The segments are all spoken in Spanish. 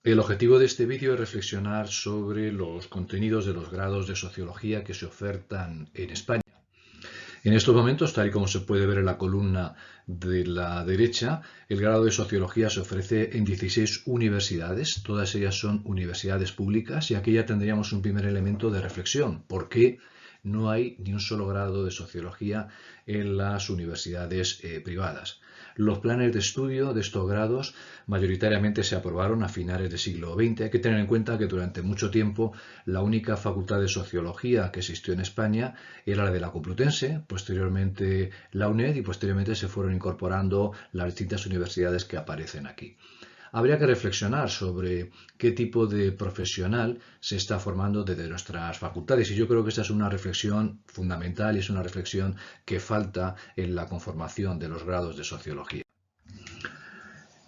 El objetivo de este vídeo es reflexionar sobre los contenidos de los grados de sociología que se ofertan en España. En estos momentos, tal y como se puede ver en la columna de la derecha, el grado de sociología se ofrece en 16 universidades. Todas ellas son universidades públicas y aquí ya tendríamos un primer elemento de reflexión. ¿Por qué no hay ni un solo grado de sociología en las universidades privadas? Los planes de estudio de estos grados mayoritariamente se aprobaron a finales del siglo XX. Hay que tener en cuenta que durante mucho tiempo la única facultad de sociología que existió en España era la de la Complutense, posteriormente la UNED y posteriormente se fueron incorporando las distintas universidades que aparecen aquí. Habría que reflexionar sobre qué tipo de profesional se está formando desde nuestras facultades y yo creo que esta es una reflexión fundamental y es una reflexión que falta en la conformación de los grados de sociología.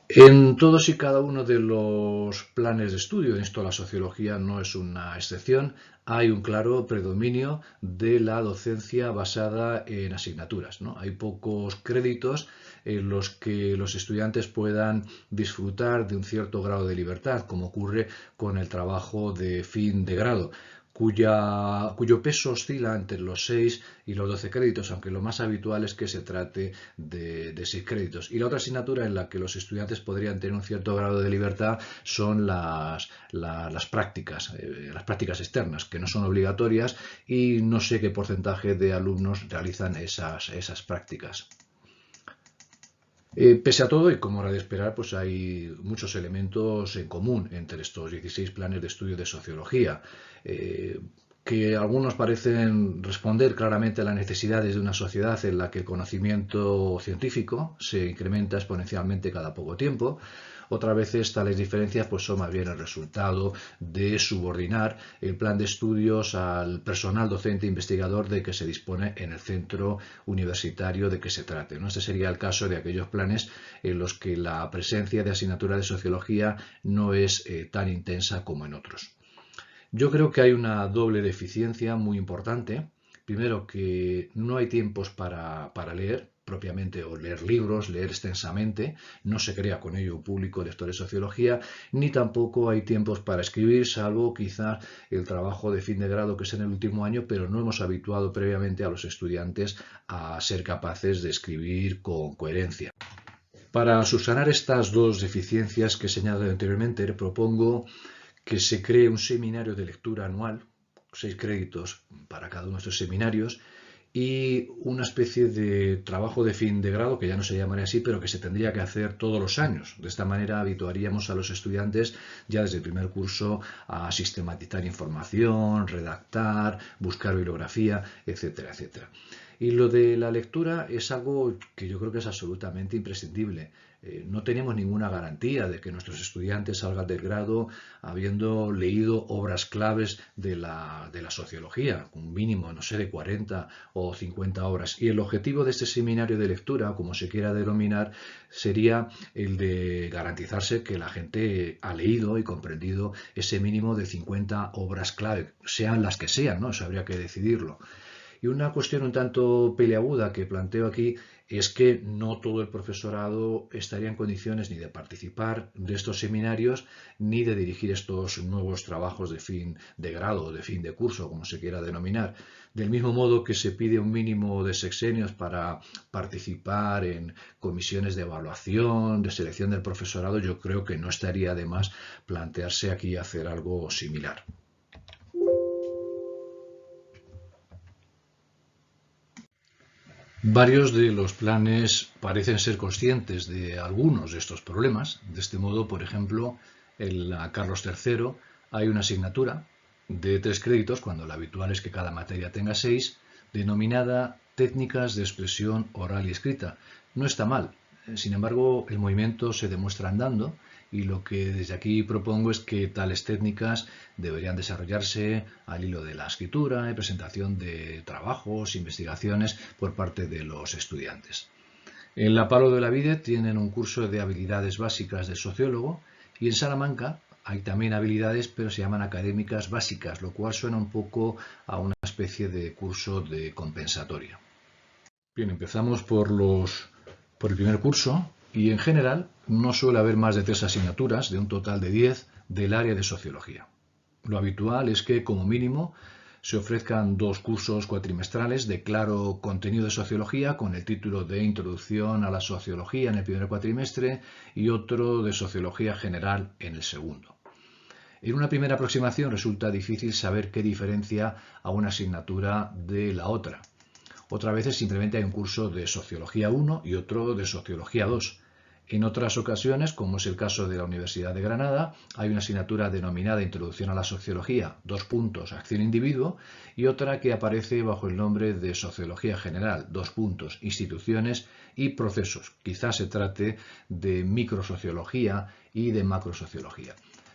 En todos y cada uno de los planes de estudio, en esto la sociología no es una excepción, hay un claro predominio de la docencia basada en asignaturas, ¿no? Hay pocos créditos en los que los estudiantes puedan disfrutar de un cierto grado de libertad, como ocurre con el trabajo de fin de grado, cuyo peso oscila entre los 6 y los 12 créditos, aunque lo más habitual es que se trate de 6 créditos. Y la otra asignatura en la que los estudiantes podrían tener un cierto grado de libertad son las prácticas externas, que no son obligatorias y no sé qué porcentaje de alumnos realizan esas prácticas. Pese a todo, y como era de esperar, pues hay muchos elementos en común entre estos 16 planes de estudio de sociología, que algunos parecen responder claramente a las necesidades de una sociedad en la que el conocimiento científico se incrementa exponencialmente cada poco tiempo. Otras veces tales diferencias pues, son más bien el resultado de subordinar el plan de estudios al personal docente e investigador de que se dispone en el centro universitario de que se trate, ¿no? Este sería el caso de aquellos planes en los que la presencia de asignatura de sociología no es tan intensa como en otros. Yo creo que hay una doble deficiencia muy importante. Primero, que no hay tiempos para leer propiamente o leer libros, leer extensamente. No se crea con ello un público lector de sociología, ni tampoco hay tiempos para escribir, salvo quizás el trabajo de fin de grado que es en el último año, pero no hemos habituado previamente a los estudiantes a ser capaces de escribir con coherencia. Para subsanar estas dos deficiencias que he señalado anteriormente, propongo que se cree un seminario de lectura anual, 6 créditos para cada uno de estos seminarios, y una especie de trabajo de fin de grado, que ya no se llamaría así, pero que se tendría que hacer todos los años. De esta manera habituaríamos a los estudiantes ya desde el primer curso a sistematizar información, redactar, buscar bibliografía, etcétera, etcétera. Y lo de la lectura es algo que yo creo que es absolutamente imprescindible. No tenemos ninguna garantía de que nuestros estudiantes salgan del grado habiendo leído obras claves de la sociología, un mínimo, no sé, de 40 o 50 horas. Y el objetivo de este seminario de lectura, como se quiera denominar, sería el de garantizarse que la gente ha leído y comprendido ese mínimo de 50 obras clave, sean las que sean, ¿no? Eso habría que decidirlo. Y una cuestión un tanto peleaguda que planteo aquí es que no todo el profesorado estaría en condiciones ni de participar de estos seminarios ni de dirigir estos nuevos trabajos de fin de grado o de fin de curso, como se quiera denominar. Del mismo modo que se pide un mínimo de sexenios para participar en comisiones de evaluación, de selección del profesorado, yo creo que no estaría de más plantearse aquí hacer algo similar. Varios de los planes parecen ser conscientes de algunos de estos problemas. De este modo, por ejemplo, en la Carlos III hay una asignatura de 3 créditos, cuando lo habitual es que cada materia tenga 6, denominada Técnicas de expresión oral y escrita. No está mal. Sin embargo, el movimiento se demuestra andando y lo que desde aquí propongo es que tales técnicas deberían desarrollarse al hilo de la escritura y presentación de trabajos, investigaciones por parte de los estudiantes. En la Palo de la Vide tienen un curso de habilidades básicas del sociólogo y en Salamanca hay también habilidades, pero se llaman académicas básicas, lo cual suena un poco a una especie de curso de compensatoria. Bien, empezamos por el primer curso. y en general no suele haber más de 3 asignaturas de un total de 10 del área de sociología. Lo habitual es que como mínimo se ofrezcan 2 cursos cuatrimestrales de claro contenido de sociología con el título de Introducción a la Sociología en el primer cuatrimestre y otro de Sociología General en el segundo. En una primera aproximación resulta difícil saber qué diferencia a una asignatura de la otra. Otras veces simplemente hay un curso de Sociología 1 y otro de Sociología 2. En otras ocasiones, como es el caso de la Universidad de Granada, hay una asignatura denominada Introducción a la Sociología, Acción-Individuo, y otra que aparece bajo el nombre de Sociología General, Instituciones y Procesos. Quizás se trate de microsociología y de macrosociología.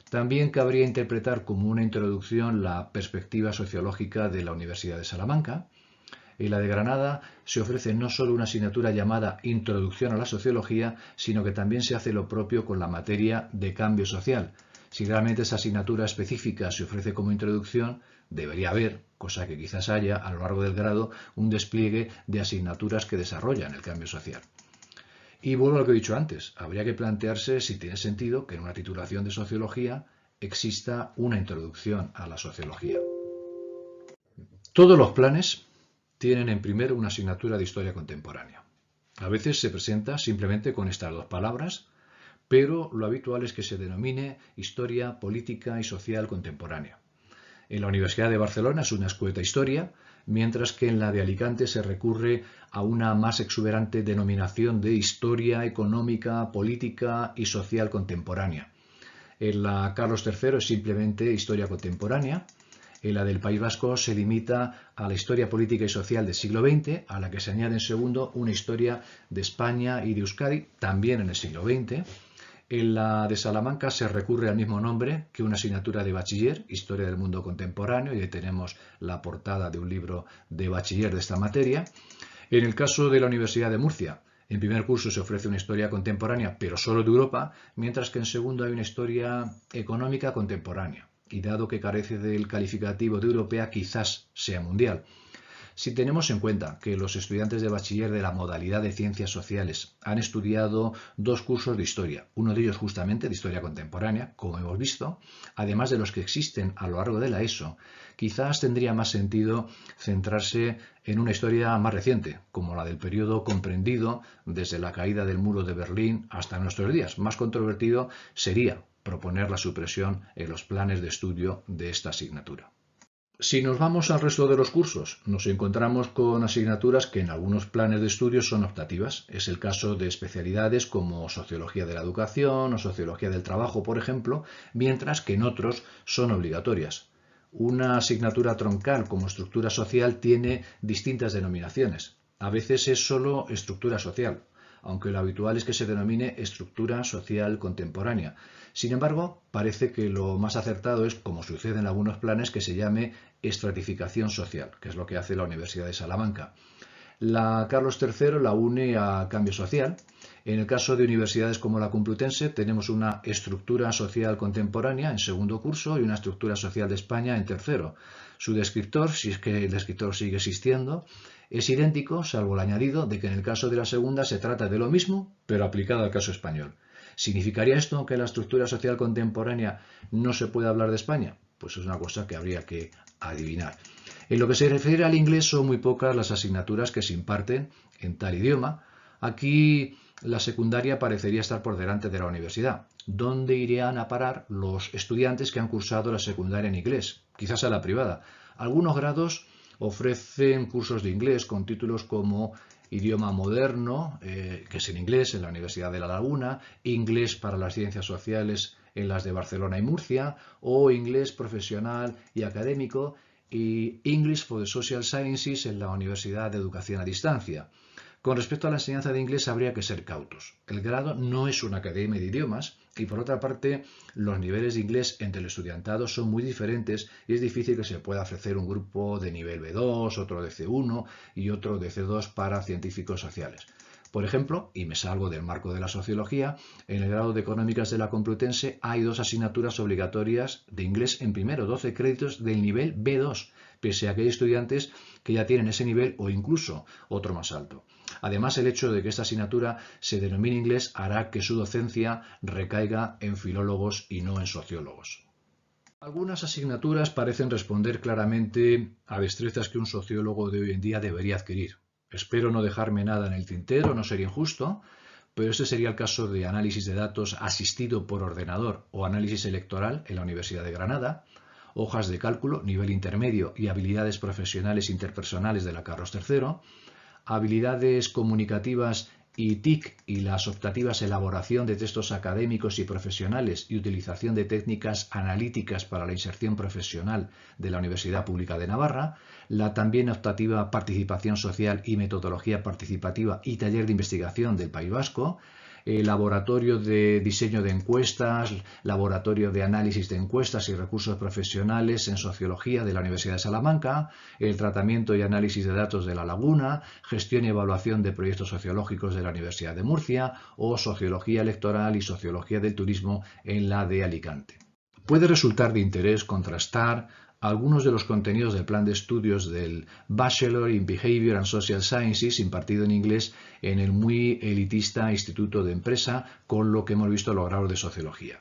También cabría interpretar como una introducción la perspectiva sociológica de la Universidad de Salamanca. En la de Granada se ofrece no solo una asignatura llamada Introducción a la Sociología, sino que también se hace lo propio con la materia de cambio social. Si realmente esa asignatura específica se ofrece como introducción, debería haber, cosa que quizás haya a lo largo del grado, un despliegue de asignaturas que desarrollan el cambio social. Y vuelvo a lo que he dicho antes, habría que plantearse si tiene sentido que en una titulación de sociología exista una introducción a la sociología. Todos los planes tienen en primero una asignatura de historia contemporánea. A veces se presenta simplemente con estas 2 palabras, pero lo habitual es que se denomine historia política y social contemporánea. En la Universidad de Barcelona es una escueta historia, mientras que en la de Alicante se recurre a una más exuberante denominación de historia económica, política y social contemporánea. En la Carlos III es simplemente historia contemporánea. En la del País Vasco se limita a la historia política y social del siglo XX, a la que se añade en segundo una historia de España y de Euskadi, también en el siglo XX. En la de Salamanca se recurre al mismo nombre que una asignatura de bachiller, Historia del Mundo Contemporáneo, y ahí tenemos la portada de un libro de bachiller de esta materia. En el caso de la Universidad de Murcia, en primer curso se ofrece una historia contemporánea, pero solo de Europa, mientras que en segundo hay una historia económica contemporánea. Y dado que carece del calificativo de europea, quizás sea mundial. Si tenemos en cuenta que los estudiantes de bachiller de la modalidad de Ciencias Sociales han estudiado 2 cursos de historia, uno de ellos justamente de historia contemporánea, como hemos visto, además de los que existen a lo largo de la ESO, quizás tendría más sentido centrarse en una historia más reciente, como la del periodo comprendido desde la caída del muro de Berlín hasta nuestros días. Más controvertido sería proponer la supresión en los planes de estudio de esta asignatura. Si nos vamos al resto de los cursos, nos encontramos con asignaturas que en algunos planes de estudio son optativas. Es el caso de especialidades como Sociología de la Educación o Sociología del Trabajo, por ejemplo, mientras que en otros son obligatorias. Una asignatura troncal como Estructura Social tiene distintas denominaciones. A veces es solo Estructura Social, aunque lo habitual es que se denomine Estructura Social Contemporánea. Sin embargo, parece que lo más acertado es, como sucede en algunos planes, que se llame estratificación social, que es lo que hace la Universidad de Salamanca. La Carlos III la une a cambio social. En el caso de universidades como la Complutense tenemos una estructura social contemporánea en segundo curso y una estructura social de España en tercero. Su descriptor, si es que el descriptor sigue existiendo, es idéntico, salvo el añadido de que en el caso de la segunda se trata de lo mismo, pero aplicado al caso español. ¿Significaría esto que en la estructura social contemporánea no se puede hablar de España? Pues es una cosa que habría que adivinar. En lo que se refiere al inglés, son muy pocas las asignaturas que se imparten en tal idioma. Aquí la secundaria parecería estar por delante de la universidad. ¿Dónde irían a parar los estudiantes que han cursado la secundaria en inglés? Quizás a la privada. Algunos grados ofrecen cursos de inglés con títulos como Idioma moderno, que es en inglés en la Universidad de La Laguna, inglés para las ciencias sociales en las de Barcelona y Murcia, o inglés profesional y académico, y English for the Social Sciences en la Universidad de Educación a Distancia. Con respecto a la enseñanza de inglés habría que ser cautos. El grado no es una academia de idiomas y por otra parte los niveles de inglés entre el estudiantado son muy diferentes y es difícil que se pueda ofrecer un grupo de nivel B2, otro de C1 y otro de C2 para científicos sociales. Por ejemplo, y me salgo del marco de la sociología, en el grado de Económicas de la Complutense hay 2 asignaturas obligatorias de inglés en primero, 12 créditos del nivel B2, pese a que hay estudiantes que ya tienen ese nivel o incluso otro más alto. Además, el hecho de que esta asignatura se denomine inglés hará que su docencia recaiga en filólogos y no en sociólogos. Algunas asignaturas parecen responder claramente a destrezas que un sociólogo de hoy en día debería adquirir. Espero no dejarme nada en el tintero, no sería injusto, pero este sería el caso de análisis de datos asistido por ordenador o análisis electoral en la Universidad de Granada, hojas de cálculo, nivel intermedio y habilidades profesionales interpersonales de la Carlos III, habilidades comunicativas y TIC y las optativas elaboración de textos académicos y profesionales y utilización de técnicas analíticas para la inserción profesional de la Universidad Pública de Navarra, la también optativa participación social y metodología participativa y taller de investigación del País Vasco, laboratorio de diseño de encuestas, laboratorio de análisis de encuestas y recursos profesionales en sociología de la Universidad de Salamanca, el tratamiento y análisis de datos de La Laguna, gestión y evaluación de proyectos sociológicos de la Universidad de Murcia o sociología electoral y sociología del turismo en la de Alicante. Puede resultar de interés contrastar algunos de los contenidos del plan de estudios del Bachelor in Behavior and Social Sciences impartido en inglés en el muy elitista Instituto de Empresa con lo que hemos visto en los grados de Sociología.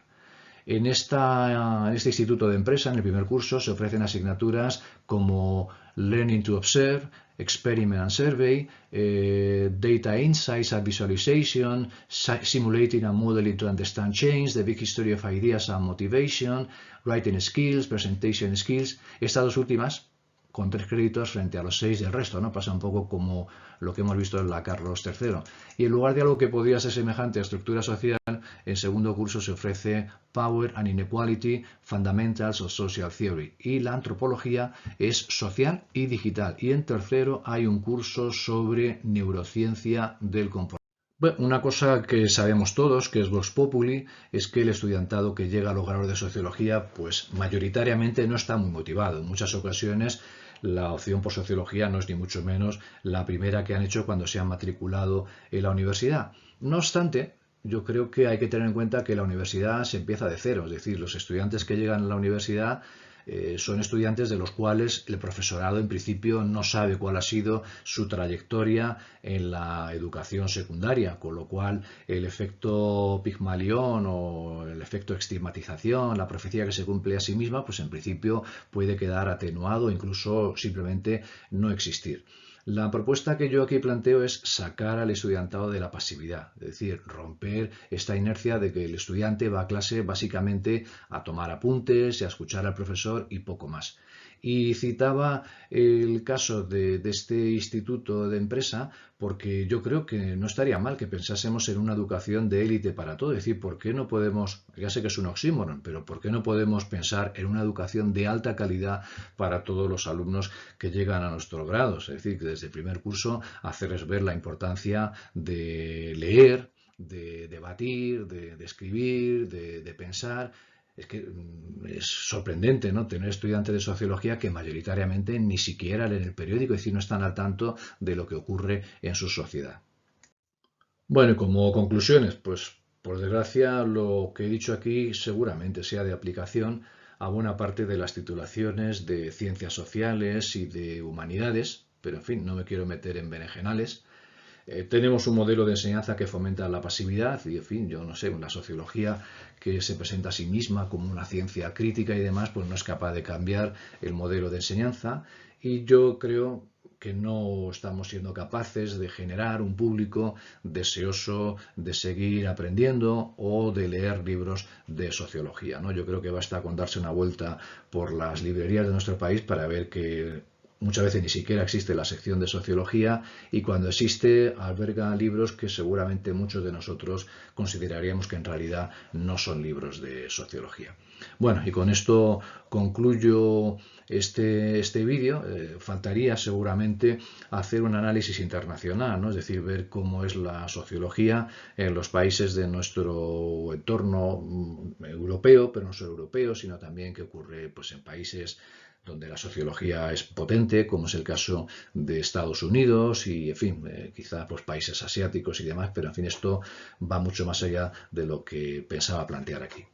En este Instituto de Empresa, en el primer curso, se ofrecen asignaturas como Learning to Observe, Experiment and Survey, Data Insights and Visualization, Simulating and Modeling to Understand Change, The Big History of Ideas and Motivation, Writing Skills, Presentation Skills. Estas dos últimas con 3 créditos frente a los 6 del resto, ¿no? Pasa un poco como lo que hemos visto en la Carlos III. Y en lugar de algo que podría ser semejante a estructura social, en segundo curso se ofrece Power and Inequality, Fundamentals of Social Theory. Y la antropología es social y digital. Y en tercero hay un curso sobre neurociencia del comportamiento. Bueno, una cosa que sabemos todos, que es Vox Populi, es que el estudiantado que llega a los grados de sociología, pues mayoritariamente no está muy motivado. En muchas ocasiones la opción por sociología no es ni mucho menos la primera que han hecho cuando se han matriculado en la universidad. No obstante, yo creo que hay que tener en cuenta que la universidad se empieza de cero, es decir, los estudiantes que llegan a la universidad son estudiantes de los cuales el profesorado en principio no sabe cuál ha sido su trayectoria en la educación secundaria, con lo cual el efecto Pigmalión o el efecto estigmatización, la profecía que se cumple a sí misma, pues en principio puede quedar atenuado, incluso simplemente no existir. La propuesta que yo aquí planteo es sacar al estudiantado de la pasividad, es decir, romper esta inercia de que el estudiante va a clase básicamente a tomar apuntes y a escuchar al profesor y poco más. Y citaba el caso de este instituto de empresa porque yo creo que no estaría mal que pensásemos en una educación de élite para todo. Es decir, ¿por qué no podemos, ya sé que es un oxímoron, pero ¿por qué no podemos pensar en una educación de alta calidad para todos los alumnos que llegan a nuestros grados? Es decir, que desde el primer curso hacerles ver la importancia de leer, de debatir, de escribir, de pensar. Es que es sorprendente, ¿no?, tener estudiantes de sociología que mayoritariamente ni siquiera leen el periódico, es decir, no están al tanto de lo que ocurre en su sociedad. Bueno, y como conclusiones, pues por desgracia lo que he dicho aquí seguramente sea de aplicación a buena parte de las titulaciones de ciencias sociales y de humanidades, pero en fin, no me quiero meter en berenjenales. Tenemos un modelo de enseñanza que fomenta la pasividad y, en fin, yo no sé, una sociología que se presenta a sí misma como una ciencia crítica y demás, pues no es capaz de cambiar el modelo de enseñanza y yo creo que no estamos siendo capaces de generar un público deseoso de seguir aprendiendo o de leer libros de sociología, ¿no? Yo creo que basta con darse una vuelta por las librerías de nuestro país para ver que muchas veces ni siquiera existe la sección de sociología y cuando existe alberga libros que seguramente muchos de nosotros consideraríamos que en realidad no son libros de sociología. Bueno, y con esto concluyo este vídeo. Faltaría seguramente hacer un análisis internacional, ¿no? Es decir, ver cómo es la sociología en los países de nuestro entorno europeo, pero no solo europeo, sino también qué ocurre pues, en países donde la sociología es potente, como es el caso de Estados Unidos y, en fin, quizá pues, países asiáticos y demás, pero en fin, esto va mucho más allá de lo que pensaba plantear aquí.